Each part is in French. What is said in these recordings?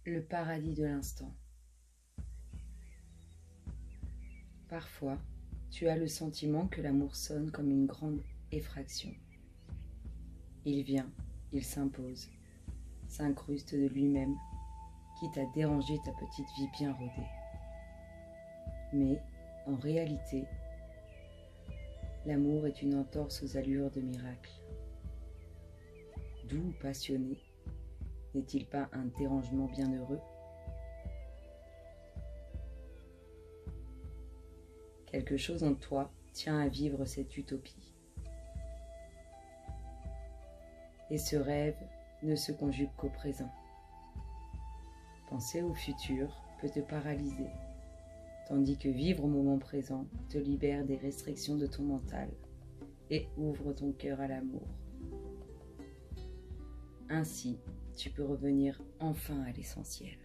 Le paradis de l'instant. Parfois, tu as le sentiment que l'amour sonne comme une grande effraction. Il vient, il s'impose, s'incruste de lui-même, quitte à déranger ta petite vie bien rodée. Mais, en réalité, l'amour est une entorse aux allures de miracle. Doux, passionné, n'est-il pas un dérangement bienheureux? Quelque chose en toi tient à vivre cette utopie. Et ce rêve ne se conjugue qu'au présent. Penser au futur peut te paralyser, tandis que vivre au moment présent te libère des restrictions de ton mental et ouvre ton cœur à l'amour. Ainsi, tu peux revenir enfin à l'essentiel.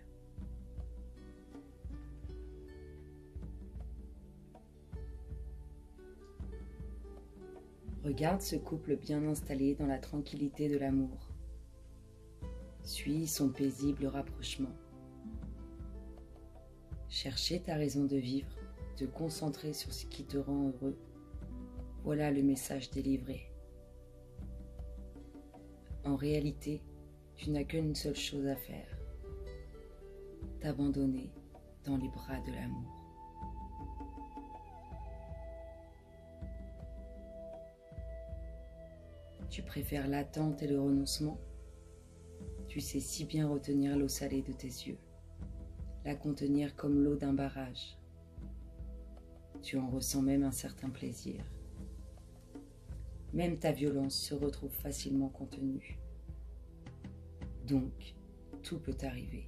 Regarde ce couple bien installé dans la tranquillité de l'amour. Suis son paisible rapprochement. Chercher ta raison de vivre, te concentrer sur ce qui te rend heureux, voilà le message délivré. En réalité, tu n'as qu'une seule chose à faire, t'abandonner dans les bras de l'amour. Tu préfères l'attente et le renoncement? Tu sais si bien retenir l'eau salée de tes yeux, la contenir comme l'eau d'un barrage. Tu en ressens même un certain plaisir. Même ta violence se retrouve facilement contenue. Donc, tout peut arriver.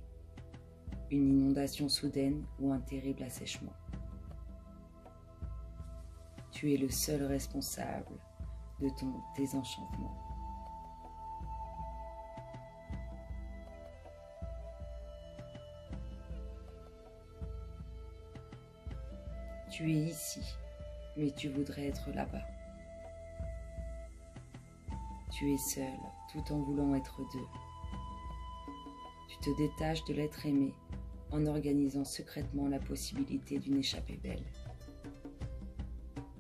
Une inondation soudaine ou un terrible assèchement. Tu es le seul responsable de ton désenchantement. Tu es ici, mais tu voudrais être là-bas. Tu es seul, tout en voulant être deux. Tu te détaches de l'être aimé en organisant secrètement la possibilité d'une échappée belle.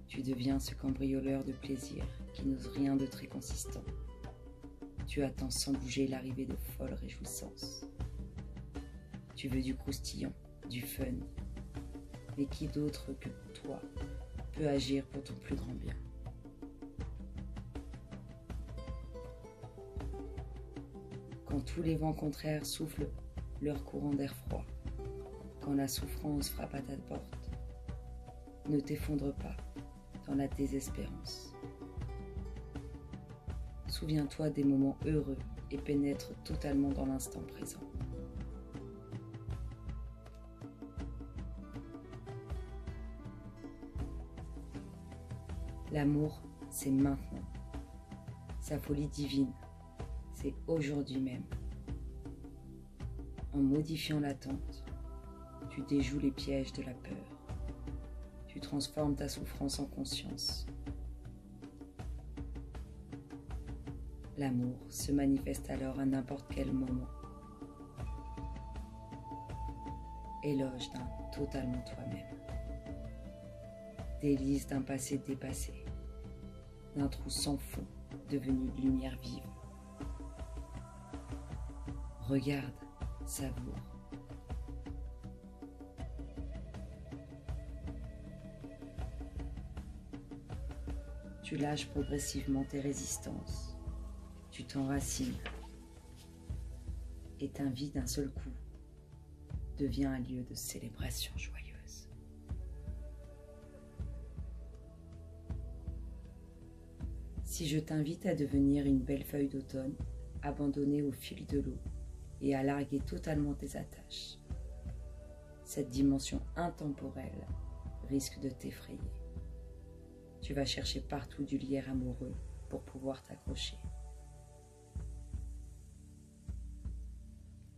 Tu deviens ce cambrioleur de plaisir qui n'ose rien de très consistant. Tu attends sans bouger l'arrivée de folles réjouissances. Tu veux du croustillant, du fun, mais qui d'autre que toi peut agir pour ton plus grand bien? Quand tous les vents contraires soufflent leur courant d'air froid, quand la souffrance frappe à ta porte, ne t'effondre pas dans la désespérance. Souviens-toi des moments heureux et pénètre totalement dans l'instant présent. L'amour, c'est maintenant. Sa folie divine, c'est aujourd'hui même. En modifiant l'attente, tu déjoues les pièges de la peur. Tu transformes ta souffrance en conscience. L'amour se manifeste alors à n'importe quel moment. Éloge d'un totalement toi-même. Délice d'un passé dépassé. D'un trou sans fond devenu de lumière vive. Regarde, savoure. Tu lâches progressivement tes résistances. Tu t'enracines. Et ta vie d'un seul coup devient un lieu de célébration joyeuse. Si je t'invite à devenir une belle feuille d'automne, abandonnée au fil de l'eau et à larguer totalement tes attaches, cette dimension intemporelle risque de t'effrayer. Tu vas chercher partout du lierre amoureux pour pouvoir t'accrocher.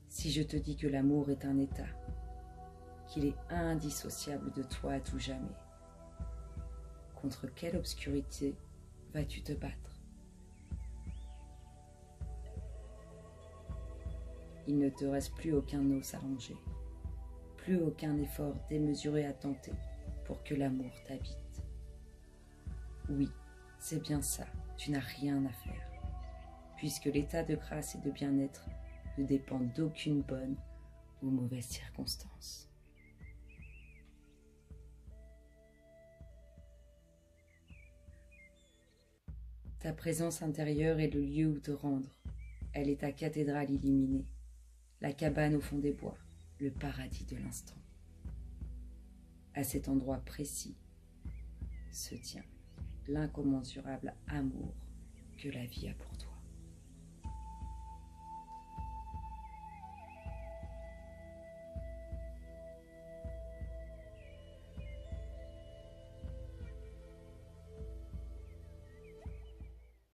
Si je te dis que l'amour est un état, qu'il est indissociable de toi à tout jamais, contre quelle obscurité vas-tu te battre? il ne te reste plus aucun os à ronger, plus aucun effort démesuré à tenter pour que l'amour t'habite. Oui, c'est bien ça, tu n'as rien à faire, puisque l'état de grâce et de bien-être ne dépend d'aucune bonne ou mauvaise circonstance. Ta présence intérieure est le lieu où te rendre. Elle est ta cathédrale illuminée, la cabane au fond des bois, le paradis de l'instant. À cet endroit précis se tient l'incommensurable amour que la vie a pour toi.